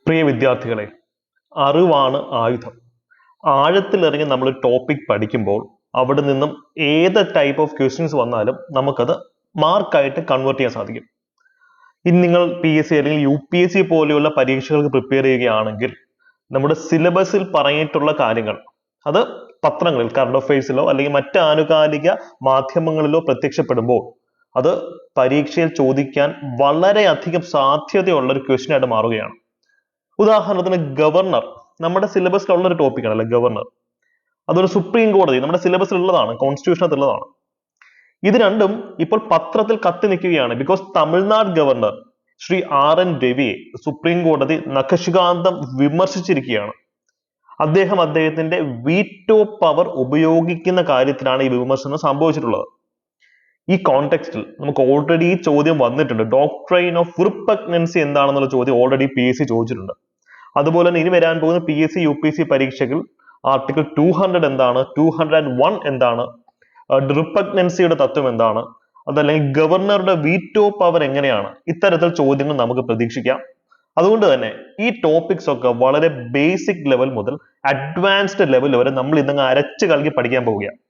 പ്രിയ വിദ്യാർത്ഥികളെ, അറിവാണ് ആയുധം. ആഴത്തിലിറങ്ങി നമ്മൾ ടോപ്പിക് പഠിക്കുമ്പോൾ അവിടെ നിന്നും ഏത് ടൈപ്പ് ഓഫ് ക്വസ്റ്റ്യൻസ് വന്നാലും നമുക്കത് മാർക്കായിട്ട് കൺവേർട്ട് ചെയ്യാൻ സാധിക്കും. ഇനി നിങ്ങൾ PSC അല്ലെങ്കിൽ UPSC പോലെയുള്ള പരീക്ഷകൾക്ക് പ്രിപ്പയർ ചെയ്യുകയാണെങ്കിൽ നമ്മുടെ സിലബസിൽ പറഞ്ഞിട്ടുള്ള കാര്യങ്ങൾ അത് പത്രങ്ങളിൽ, കറണ്ട് അഫയേഴ്സിലോ അല്ലെങ്കിൽ മറ്റ് ആനുകാലിക മാധ്യമങ്ങളിലോ പ്രത്യക്ഷപ്പെടുമ്പോൾ അത് പരീക്ഷയിൽ ചോദിക്കാൻ വളരെയധികം സാധ്യതയുള്ള ഒരു ക്വസ്റ്റ്യൻ ആയിട്ട് മാറുകയാണ്. ഉദാഹരണത്തിന് ഗവർണർ നമ്മുടെ സിലബസിലുള്ള ഒരു ടോപ്പിക് ആണല്ലേ ഗവർണർ. അതൊരു സുപ്രീം കോടതി നമ്മുടെ സിലബസിൽ ഉള്ളതാണ്, കോൺസ്റ്റിറ്റ്യൂഷനകത്ത് ഉള്ളതാണ്. ഇത് രണ്ടും ഇപ്പോൾ പത്രത്തിൽ കത്തി നിൽക്കുകയാണ്. Because Tamil Nadu governor Shri RN രവിയെ സുപ്രീം കോടതി നഖശികാന്തം വിമർശിച്ചിരിക്കുകയാണ്. അദ്ദേഹത്തിന്റെ വീറ്റോ പവർ ഉപയോഗിക്കുന്ന കാര്യത്തിലാണ് ഈ വിമർശനം സംഭവിച്ചിട്ടുള്ളത്. ഈ കോണ്ടെക്സ്റ്റിൽ നമുക്ക് ഓൾറെഡി ഈ ചോദ്യം വന്നിട്ടുണ്ട്. ഡോക്ട്രൈൻ ഓഫ് റിപ്പഗ്നൻസി എന്താണെന്നുള്ള ചോദ്യം ഓൾറെഡി PSC ചോദിച്ചിട്ടുണ്ട്. അതുപോലെ തന്നെ ഇനി വരാൻ പോകുന്ന PSC UPSC പരീക്ഷകൾ ആർട്ടിക്കിൾ 200 എന്താണ്, 201 എന്താണ്, റിപ്പഗ്നൻസിയുടെ തത്വം എന്താണ്, അതല്ലെങ്കിൽ ഗവർണറുടെ വീറ്റോ പവർ എങ്ങനെയാണ്, ഇത്തരത്തിൽ ചോദ്യങ്ങൾ നമുക്ക് പ്രതീക്ഷിക്കാം. അതുകൊണ്ട് തന്നെ ഈ ടോപ്പിക്സ് ഒക്കെ വളരെ ബേസിക് ലെവൽ മുതൽ അഡ്വാൻസ്ഡ് ലെവൽ വരെ നമ്മൾ ഇന്നങ്ങ് അരച്ച് കലക്കി പഠിക്കാൻ പോവുകയാണ്.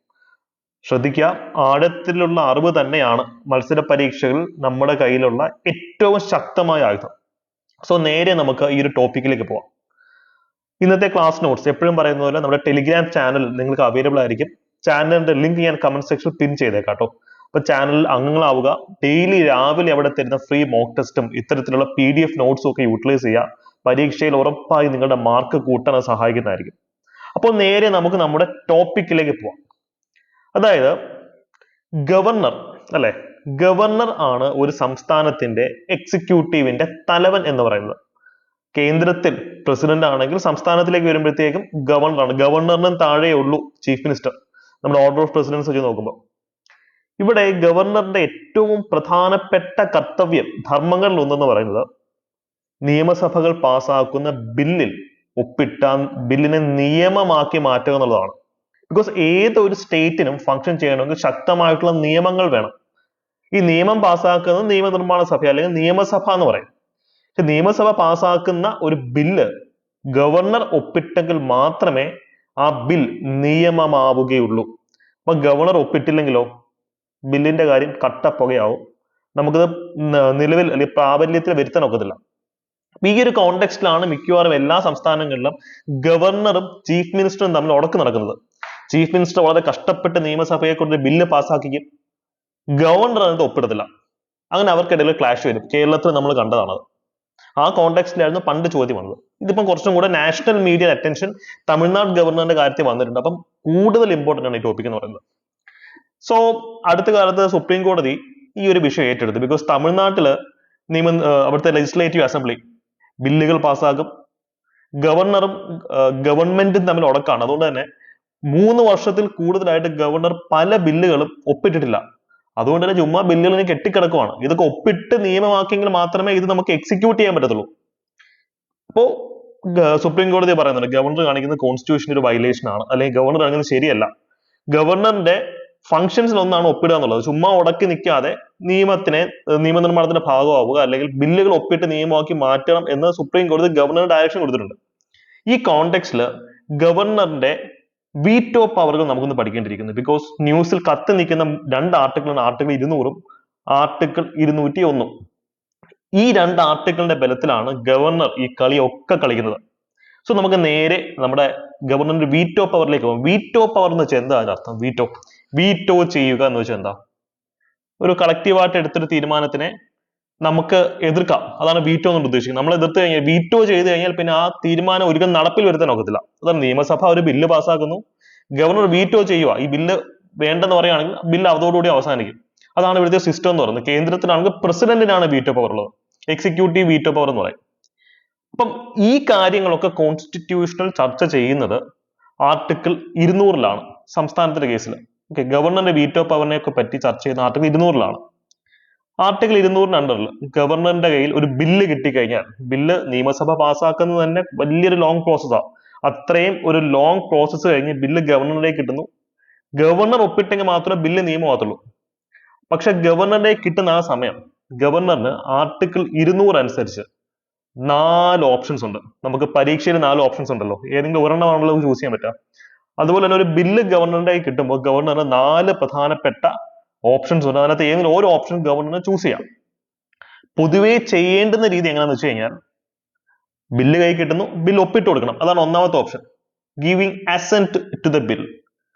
ശ്രദ്ധിക്കുക, ആഴത്തിലുള്ള അറിവ് തന്നെയാണ് മത്സര പരീക്ഷകളിൽ നമ്മുടെ കയ്യിലുള്ള ഏറ്റവും ശക്തമായ ആയുധം. സോ നേരെ നമുക്ക് ഈ ഒരു ടോപ്പിക്കിലേക്ക് പോവാം. ഇന്നത്തെ ക്ലാസ് നോട്ട്സ് എപ്പോഴും പറയുന്ന പോലെ നമ്മുടെ ടെലിഗ്രാം ചാനൽ നിങ്ങൾക്ക് അവൈലബിൾ ആയിരിക്കും. ചാനലിന്റെ ലിങ്ക് ഞാൻ കമന്റ് സെക്ഷനിൽ പിൻ ചെയ്തേക്കാം കേട്ടോ. അപ്പൊ ചാനലിൽ അംഗങ്ങളാവുക. ഡെയിലി രാവിലെ അവിടെ തരുന്ന ഫ്രീ മോക്ക് ടെസ്റ്റും ഇത്തരത്തിലുള്ള PDF നോട്ട്സും ഒക്കെ യൂട്ടിലൈസ് ചെയ്യുക. പരീക്ഷയിൽ ഉറപ്പായി നിങ്ങളുടെ മാർക്ക് കൂട്ടാൻ സഹായിക്കുന്നതായിരിക്കും. അപ്പോൾ നേരെ നമുക്ക് നമ്മുടെ ടോപ്പിക്കിലേക്ക് പോവാം. അതായത് ഗവർണർ അല്ലെ, ഗവർണർ ആണ് ഒരു സംസ്ഥാനത്തിന്റെ എക്സിക്യൂട്ടീവിന്റെ തലവൻ എന്ന് പറയുന്നത്. കേന്ദ്രത്തിൽ പ്രസിഡന്റ് ആണെങ്കിൽ സംസ്ഥാനത്തിലേക്ക് വരുമ്പോഴത്തേക്കും ഗവർണറാണ്. ഗവർണറിനും താഴെയുള്ളൂ ചീഫ് മിനിസ്റ്റർ നമ്മുടെ ഓർഡർ ഓഫ് പ്രസിഡൻസ് വെച്ച് നോക്കുമ്പോൾ. ഇവിടെ ഗവർണറിന്റെ ഏറ്റവും പ്രധാനപ്പെട്ട കർത്തവ്യം, ധർമ്മങ്ങളിൽ ഒന്നെന്ന് പറയുന്നത് നിയമസഭകൾ പാസ്സാക്കുന്ന ബില്ലിൽ ഒപ്പിട്ട ബില്ലിനെ നിയമമാക്കി മാറ്റുക എന്നുള്ളതാണ്. ബിക്കോസ് ഏതൊരു സ്റ്റേറ്റിനും ഫംഗ്ഷൻ ചെയ്യണമെങ്കിൽ ശക്തമായിട്ടുള്ള നിയമങ്ങൾ വേണം. ഈ നിയമം പാസ്സാക്കുന്നത് നിയമനിർമ്മാണ സഭ അല്ലെങ്കിൽ നിയമസഭ എന്ന് പറയും. പക്ഷെ നിയമസഭ പാസ്സാക്കുന്ന ഒരു ബില്ല് ഗവർണർ ഒപ്പിട്ടെങ്കിൽ മാത്രമേ ആ ബിൽ നിയമമാവുകയുള്ളൂ. അപ്പൊ ഗവർണർ ഒപ്പിട്ടില്ലെങ്കിലോ ബില്ലിന്റെ കാര്യം കട്ടപ്പുകയാവും. നമുക്കത് നിലവിൽ അല്ലെങ്കിൽ പ്രാബല്യത്തിൽ വരുത്താൻ ഒക്കത്തില്ല. ഈ ഒരു കോണ്ടെക്സ്റ്റിലാണ് മിക്കവാറും എല്ലാ സംസ്ഥാനങ്ങളിലും ഗവർണറും ചീഫ് മിനിസ്റ്ററും തമ്മിൽ ഉടക്ക് നടക്കുന്നത്. ചീഫ് മിനിസ്റ്റർ വളരെ കഷ്ടപ്പെട്ട് നിയമസഭയെ കൊണ്ട് ബില്ല് പാസ്സാക്കിക്കും, ഗവർണർ അത് ഒപ്പിടത്തില്ല. അങ്ങനെ അവർക്കിടയിൽ ക്ലാഷ് വരും. കേരളത്തിൽ നമ്മൾ കണ്ടതാണത്. ആ കോണ്ടെക്സ്റ്റിലായിരുന്നു പണ്ട് ചോദ്യം വന്നത്. ഇതിപ്പം കുറച്ചും കൂടെ നാഷണൽ മീഡിയ അറ്റൻഷൻ തമിഴ്നാട് ഗവർണറിന്റെ കാര്യത്തിൽ വന്നിട്ടുണ്ട്. അപ്പം കൂടുതൽ ഇമ്പോർട്ടന്റ് ആണ് ഈ ടോപ്പിക് എന്ന് പറയുന്നത്. സോ അടുത്ത കാലത്ത് സുപ്രീം കോടതി ഈ ഒരു വിഷയം ഏറ്റെടുത്തു. ബിക്കോസ് തമിഴ്നാട്ടില് അവിടുത്തെ ലെജിസ്ലേറ്റീവ് അസംബ്ലി ബില്ലുകൾ പാസ്സാക്കും, ഗവർണറും ഗവൺമെന്റും തമ്മിൽ ഉടക്കാണ്. അതുകൊണ്ട് തന്നെ 3 വർഷത്തിൽ കൂടുതലായിട്ട് ഗവർണർ പല ബില്ലുകളും ഒപ്പിട്ടിട്ടില്ല. അതുകൊണ്ട് തന്നെ ചുമ്മാ ബില്ലുകൾ കെട്ടിക്കിടക്കുവാണ്. ഇതൊക്കെ ഒപ്പിട്ട് നിയമമാക്കിയെങ്കിൽ മാത്രമേ ഇത് നമുക്ക് എക്സിക്യൂട്ട് ചെയ്യാൻ പറ്റത്തുള്ളൂ. അപ്പോ സുപ്രീം കോടതി പറയുന്നുണ്ട് ഗവർണർ കാണിക്കുന്നത് കോൺസ്റ്റിറ്റ്യൂഷൻ ഒരു വയലേഷൻ ആണ്, അല്ലെങ്കിൽ ഗവർണർ കാണിക്കുന്നത് ശരിയല്ല. ഗവർണറിന്റെ ഫംഗ്ഷൻസിൽ ഒന്നാണ് ഒപ്പിടുക എന്നുള്ളത്. ചുമ്മാ ഉടക്കി നിൽക്കാതെ നിയമനിർമ്മാണത്തിന്റെ ഭാഗമാവുക അല്ലെങ്കിൽ ബില്ലുകൾ ഒപ്പിട്ട് നിയമമാക്കി മാറ്റണം എന്ന് സുപ്രീം കോടതി ഗവർണർ ഡയറക്ഷൻ കൊടുത്തിട്ടുണ്ട്. ഈ കോണ്ടെക്സ്റ്റിൽ ഗവർണറിന്റെ വീറ്റോ പവറുകൾ നമുക്കൊന്ന് പഠിക്കേണ്ടിയിരിക്കുന്നു. ബിക്കോസ് ന്യൂസിൽ കത്തി നിൽക്കുന്ന 2 ആർട്ടിക്കിളാണ് ആർട്ടിക്കിൾ 200 ആർട്ടിക്കിൾ 201. ഈ 2 ആർട്ടിക്കിളിന്റെ ബലത്തിലാണ് ഗവർണർ ഈ കളിയൊക്കെ കളിക്കുന്നത്. സോ നമുക്ക് നേരെ നമ്മുടെ ഗവർണറിന്റെ വീറ്റോ പവറിലേക്ക് പോകും. വീറ്റോ പവർ എന്ന് വെച്ചാൽ എന്താ അർത്ഥം? വീറ്റോ ചെയ്യുക എന്ന് വെച്ചാൽ എന്താ? ഒരു കളക്റ്റീവായിട്ട് എടുത്തൊരു തീരുമാനത്തിനെ നമുക്ക് എതിർക്കാം, അതാണ് വീറ്റോ എന്ന് ഉദ്ദേശിക്കുന്നത്. നമ്മൾ എതിർത്ത് കഴിഞ്ഞാൽ, വീറ്റോ ചെയ്ത് കഴിഞ്ഞാൽ പിന്നെ ആ തീരുമാനം ഒരിക്കലും നടപ്പിൽ വരുത്താൻ ഒക്കത്തില്ല. അതാണ് നിയമസഭ ഒരു ബില്ല് പാസ്സാക്കുന്നു, ഗവർണർ വീറ്റോ ചെയ്യുക, ഈ ബില്ല് വേണ്ടെന്ന് പറയുകയാണെങ്കിൽ ബില്ല് അതോടുകൂടി അവസാനിക്കും. അതാണ് ഇവിടുത്തെ സിസ്റ്റം എന്ന് പറയുന്നത്. കേന്ദ്രത്തിലാണെങ്കിൽ പ്രസിഡന്റിനാണ് വീറ്റോ പവർ ഉള്ളത്, എക്സിക്യൂട്ടീവ് വീറ്റോ പവർ എന്ന് പറയും. അപ്പം ഈ കാര്യങ്ങളൊക്കെ കോൺസ്റ്റിറ്റ്യൂഷണൽ ചർച്ച ചെയ്യുന്നത് ആർട്ടിക്കിൾ 200 സംസ്ഥാനത്തിന്റെ കേസിൽ. ഓക്കെ, ഗവർണറിന്റെ വീറ്റോ പവറിനെ ഒക്കെ പറ്റി ചർച്ച ചെയ്യുന്ന ആർട്ടിക്കിൾ 200 ആർട്ടിക്കിൾ 200 അണ്ടറിൽ ഗവർണറിന്റെ കയ്യിൽ ഒരു ബില്ല് കിട്ടിക്കഴിഞ്ഞാൽ, ബില്ല് നിയമസഭ പാസ്സാക്കുന്നത് തന്നെ വലിയൊരു ലോങ് പ്രോസസ്സാണ്. അത്രയും ഒരു ലോങ് പ്രോസസ്സ് കഴിഞ്ഞ് ബില്ല് ഗവർണറിലേക്ക് കിട്ടുന്നു. ഗവർണർ ഒപ്പിട്ടെങ്കിൽ മാത്രമേ ബില്ല് നിയമമാകത്തുള്ളൂ. പക്ഷെ ഗവർണറിലേക്ക് കിട്ടുന്ന ആ സമയം ഗവർണറിന് ആർട്ടിക്കിൾ 200 അനുസരിച്ച് 4 ഓപ്ഷൻസ് ഉണ്ട്. നമുക്ക് പരീക്ഷയിൽ 4 ഓപ്ഷൻസ് ഉണ്ടല്ലോ, ഏതെങ്കിലും ഒരെണ്ണമാണല്ലോ ചൂസ് ചെയ്യാൻ പറ്റുക. അതുപോലെ തന്നെ ഒരു ബില്ല് ഗവർണറുടെ കയ്യിൽ കിട്ടുമ്പോൾ ഗവർണറിന് 4 പ്രധാനപ്പെട്ട ഓപ്ഷൻസ് ഉണ്ട്. അതിനകത്ത് ഏതെങ്കിലും ഓരോ ഓപ്ഷൻ ഗവർണറിന് ചൂസ് ചെയ്യാം. പൊതുവെ ചെയ്യേണ്ടുന്ന രീതി എങ്ങനെയാണെന്ന് വെച്ച് കഴിഞ്ഞാൽ, ബില്ല് കൈ കിട്ടുന്നു, ബിൽ ഒപ്പിട്ട് കൊടുക്കണം. അതാണ് ഒന്നാമത്തെ option, giving assent to the bill.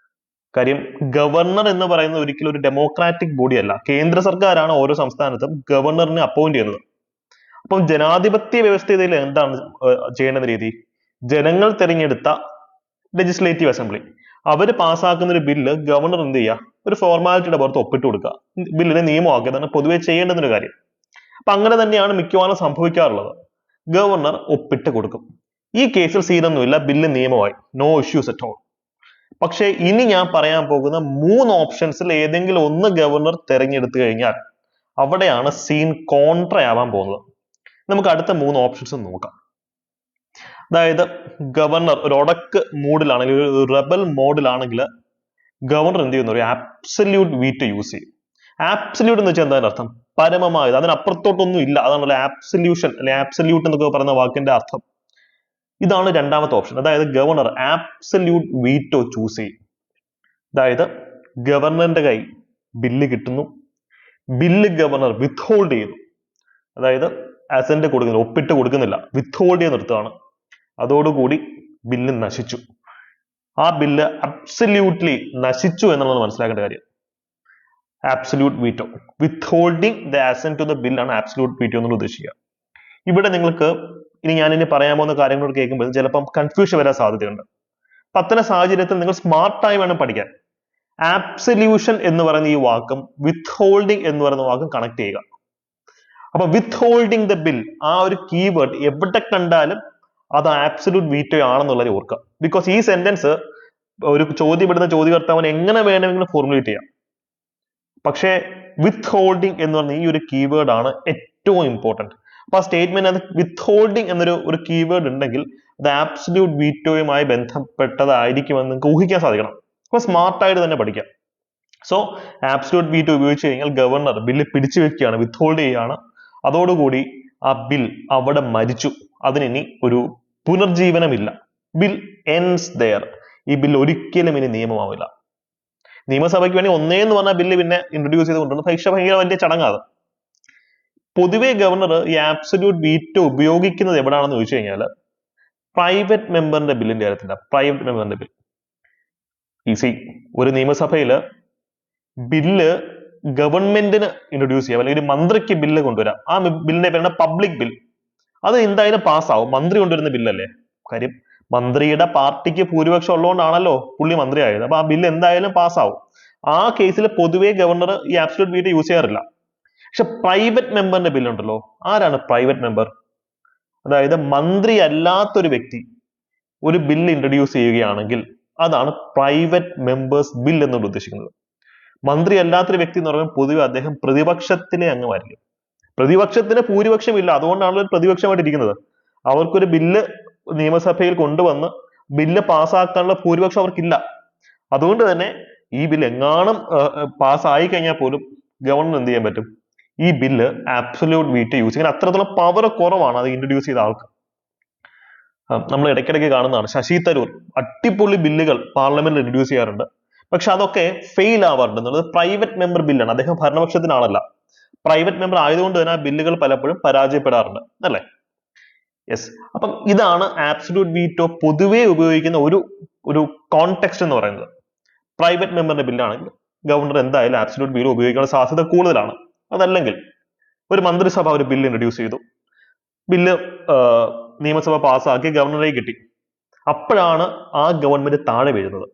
കാര്യം ഗവർണർ എന്ന് പറയുന്നത് ഒരിക്കലും ഒരു ഡെമോക്രാറ്റിക് ബോഡി അല്ല. കേന്ദ്ര സർക്കാരാണ് ഓരോ സംസ്ഥാനത്തും ഗവർണറിനെ അപ്പോയിന്റ് ചെയ്യുന്നത്. അപ്പം ജനാധിപത്യ വ്യവസ്ഥയിൽ എന്താണ് ചെയ്യേണ്ട രീതി? ജനങ്ങൾ തിരഞ്ഞെടുത്ത ലെജിസ്ലേറ്റീവ് അസംബ്ലി അവര് പാസ്സാക്കുന്ന ഒരു ബില്ല് ഗവർണർ എന്ത് ചെയ്യുക, ഒരു ഫോർമാലിറ്റിയുടെ പുറത്ത് ഒപ്പിട്ട് കൊടുക്കുക, ബില്ലിനെ നിയമമാക്കുക. അതാണ് പൊതുവെ ചെയ്യേണ്ടുന്ന ഒരു കാര്യം. അപ്പൊ അങ്ങനെ തന്നെയാണ് മിക്കവാറും സംഭവിക്കാറുള്ളത്. ഗവർണർ ഒപ്പിട്ട് കൊടുക്കും. ഈ കേസിൽ സീനൊന്നുമില്ല, ബില്ല് നിയമമായി, നോ ഇഷ്യൂസ് അറ്റ് ഓൾ. പക്ഷേ ഇനി ഞാൻ പറയാൻ പോകുന്ന 3 ഓപ്ഷൻസിൽ ഏതെങ്കിലും ഒന്ന് ഗവർണർ തെരഞ്ഞെടുത്തു കഴിഞ്ഞാൽ അവിടെയാണ് സീൻ കോൺട്ര ആവാൻ പോകുന്നത്. നമുക്ക് അടുത്ത 3 ഓപ്ഷൻസ് നോക്കാം. അതായത് ഗവർണർ ഒരു ഒടക്ക് മൂഡിലാണെങ്കിൽ, ഒരു റെബൽ മോഡിലാണെങ്കിൽ ഗവർണർ എന്ത് ചെയ്യുന്നു, ഒരു ആബ്സല്യൂട്ട് വീറ്റോ യൂസ് ചെയ്യും. ആബ്സല്യൂട്ട് എന്ന് വെച്ചാൽ എന്താണ് അർത്ഥം? പരമമായത്, അതിനപ്പുറത്തോട്ടൊന്നും ഇല്ല. അതാണല്ലോ ആബ്സല്യൂഷൻ അല്ലെ ആബ്സല്യൂട്ട് എന്നൊക്കെ പറയുന്ന വാക്കിന്റെ അർത്ഥം. ഇതാണ് രണ്ടാമത്തെ ഓപ്ഷൻ. അതായത് ഗവർണർ ആബ്സല്യൂട്ട് വീറ്റോ ചൂസ് ചെയ്യും. അതായത് ഗവർണറിന്റെ കൈ ബില്ല് കിട്ടുന്നു, ബില്ല് ഗവർണർ വിത്ത്ഹോൾഡ് ചെയ്യുന്നു. അതായത് അസെന്റ് കൊടുക്കുന്നില്ല, ഒപ്പിട്ട് കൊടുക്കുന്നില്ല, വിത്ത്ഹോൾഡ് ചെയ്ത് നിർത്തുകയാണ്. അതോടുകൂടി ബില്ല് നശിച്ചു. ആ ബില്ല് അബ്സല്യൂട്ട്ലി നശിച്ചു എന്നുള്ളത് മനസ്സിലാക്കേണ്ട കാര്യം. Absolute veto, withholding the assent to the bill ആണ് ആബ്സല്യൂട്ട് വീറ്റോ എന്നുള്ള ഉദ്ദേശിക്കുക. ഇവിടെ നിങ്ങൾക്ക് ഞാനിനി പറയാൻ പോകുന്ന കാര്യങ്ങളോട് കേൾക്കുമ്പോൾ ചിലപ്പം കൺഫ്യൂഷൻ വരാൻ സാധ്യതയുണ്ട്. അപ്പൊ അത്തരം സാഹചര്യത്തിൽ നിങ്ങൾ സ്മാർട്ടായി വേണം പഠിക്കാൻ. ആബ്സല്യൂഷൻ എന്ന് പറയുന്ന ഈ വാക്കും വിത്ത്ഹോൾഡിംഗ് എന്ന് പറയുന്ന വാക്കും കണക്ട് ചെയ്യുക. അപ്പൊ വിത്ത്ഹോൾഡിംഗ് ദ ബിൽ, ആ ഒരു കീവേഡ് എവിടെ കണ്ടാലും അത് ആബ്സല്യൂട്ട് വീറ്റോ ആണെന്നുള്ളത് ഓർക്കുക. ബിക്കോസ് ഈ സെന്റൻസ് ഒരു ചോദ്യപ്പെടുന്ന ചോദ്യകർത്താവിന് എങ്ങനെ വേണമെങ്കിലും ഫോർമുലേറ്റ് ചെയ്യാം. പക്ഷേ വിത്ത്ഹോൾഡിംഗ് എന്ന് പറഞ്ഞ ഈ ഒരു കീവേഡ് ആണ് ഏറ്റവും ഇമ്പോർട്ടന്റ്. അപ്പൊ ആ സ്റ്റേറ്റ്മെന്റ് അത് വിത്ത്ഹോൾഡിംഗ് എന്നൊരു കീവേഡ് ഉണ്ടെങ്കിൽ അത് ആബ്സല്യൂട്ട് വീറ്റോയുമായി ബന്ധപ്പെട്ടതായിരിക്കുമെന്ന് നിങ്ങൾക്ക് ഊഹിക്കാൻ സാധിക്കണം. അപ്പൊ സ്മാർട്ടായിട്ട് തന്നെ പഠിക്കാം. സോ ആബ്സല്യൂട്ട് വീറ്റോ ഉപയോഗിച്ച് കഴിഞ്ഞാൽ ഗവർണർ ബില്ല് പിടിച്ചു വെക്കുകയാണ്, വിത്ത്ഹോൾഡ് ചെയ്യുകയാണ്. അതോടുകൂടി ആ ബിൽ അവിടെ മരിച്ചു, അതിനി ഒരു പുനർജീവനമില്ല. Bill ends there. ഈ ബിൽ ഒരിക്കലും ഇനി നിയമമാവില്ല. നിയമസഭയ്ക്ക് വേണ്ടി ഒന്നേന്ന് പറഞ്ഞ ബില്ല് പിന്നെ ഇൻട്രൊഡ്യൂസ് ചെയ്ത് കൊണ്ടുവന്നു, പക്ഷെ ഭയങ്കര വലിയ ചടങ്ങാണ്. പൊതുവെ ഗവർണർ ഈ ആബ്സല്യൂട്ട് വീറ്റോ ഉപയോഗിക്കുന്നത് എവിടാണെന്ന് ചോദിച്ചു കഴിഞ്ഞാൽ പ്രൈവറ്റ് മെമ്പറിന്റെ ബില്ലിന്റെ കാര്യത്തില്ല. പ്രൈവറ്റ് മെമ്പറിന്റെ ബിൽ ഈസി. ഒരു നിയമസഭയില് ബില്ല് ഗവൺമെന്റിന് ഇൻട്രൊഡ്യൂസ് ചെയ്യാം, അല്ലെങ്കിൽ മന്ത്രിക്ക് ബില്ല് കൊണ്ടുവരാം. ആ ബില്ലിന്റെ പേരാണ് പബ്ലിക് ബിൽ. അത് എന്തായാലും പാസ്സാവും, മന്ത്രി കൊണ്ടുവരുന്ന ബില്ലല്ലേ. കാര്യം മന്ത്രിയുടെ പാർട്ടിക്ക് ഭൂരിപക്ഷം ഉള്ളതുകൊണ്ടാണല്ലോ പുള്ളി മന്ത്രിയായത്. അപ്പൊ ആ ബില്ല് എന്തായാലും പാസ്സാവും. ആ കേസിൽ പൊതുവെ ഗവർണർ ഈ ആബ്സല്യൂട്ട് വീറ്റോ യൂസ് ചെയ്യാറില്ല. പക്ഷെ പ്രൈവറ്റ് മെമ്പറിന്റെ ബില്ലുണ്ടല്ലോ, ആരാണ് പ്രൈവറ്റ് മെമ്പർ? അതായത് മന്ത്രി അല്ലാത്തൊരു വ്യക്തി ഒരു ബില്ല് ഇൻട്രൊഡ്യൂസ് ചെയ്യുകയാണെങ്കിൽ അതാണ് പ്രൈവറ്റ് മെമ്പേഴ്സ് ബിൽ എന്നുള്ള ഉദ്ദേശിക്കുന്നത്. മന്ത്രി അല്ലാത്തൊരു വ്യക്തി എന്ന് പറയുമ്പോൾ പൊതുവെ അദ്ദേഹം പ്രതിപക്ഷത്തിലെ അംഗമായിരിക്കും. പ്രതിപക്ഷത്തിന് ഭൂരിപക്ഷം ഇല്ല, അതുകൊണ്ടാണ് പ്രതിപക്ഷമായിട്ട് ഇരിക്കുന്നത്. അവർക്കൊരു ബില്ല് നിയമസഭയിൽ കൊണ്ടുവന്ന് ബില്ല് പാസ്സാക്കാനുള്ള ഭൂരിപക്ഷം അവർക്കില്ല. അതുകൊണ്ട് തന്നെ ഈ ബില്ല് എങ്ങാനും പാസ്സായി കഴിഞ്ഞാൽ പോലും ഗവർണർ എന്ത് ചെയ്യാൻ പറ്റും? ഈ ബില്ല് ആബ്സല്യൂട്ട് വീറ്റോ യൂസ് ചെയ്യാൻ അത്രത്തോളം പവർ കുറവാണ് അത് ഇൻട്രൊഡ്യൂസ് ചെയ്ത ആൾക്ക്. നമ്മൾ ഇടയ്ക്കിടയ്ക്ക് കാണുന്നതാണ്, ശശി തരൂർ അടിപൊളി ബില്ലുകൾ പാർലമെന്റിൽ ഇൻട്രൊഡ്യൂസ് ചെയ്യാറുണ്ട്. പക്ഷെ അതൊക്കെ ഫെയിൽ ആവാറുണ്ട് എന്നുള്ളത് പ്രൈവറ്റ് മെമ്പർ ബില്ലാണ്. അദ്ദേഹം ഭരണപക്ഷത്തിനാണല്ല, പ്രൈവറ്റ് മെമ്പർ ആയതുകൊണ്ട് തന്നെ ആ ബില്ലുകൾ പലപ്പോഴും പരാജയപ്പെടാറുണ്ട്, അല്ലേ? യെസ്. അപ്പം ഇതാണ് ആബ്സല്യൂട്ട് വീറ്റോ പൊതുവെ ഉപയോഗിക്കുന്ന ഒരു കോണ്ടെക്സ്റ്റ് എന്ന് പറയുന്നത്. പ്രൈവറ്റ് മെമ്പറിന്റെ ബില്ലാണെങ്കിൽ ഗവർണർ എന്തായാലും ആബ്സല്യൂട്ട് വീറ്റോ ഉപയോഗിക്കാനുള്ള സാധ്യത കൂടുതലാണ്. അതല്ലെങ്കിൽ ഒരു മന്ത്രിസഭ ഒരു ബില്ല് ഇൻട്രൊഡ്യൂസ് ചെയ്തു, ബില്ല് നിയമസഭ പാസ്സാക്കി ഗവർണറെ കിട്ടി, അപ്പോഴാണ് ആ ഗവൺമെന്റ് താഴെ വീഴുന്നത്.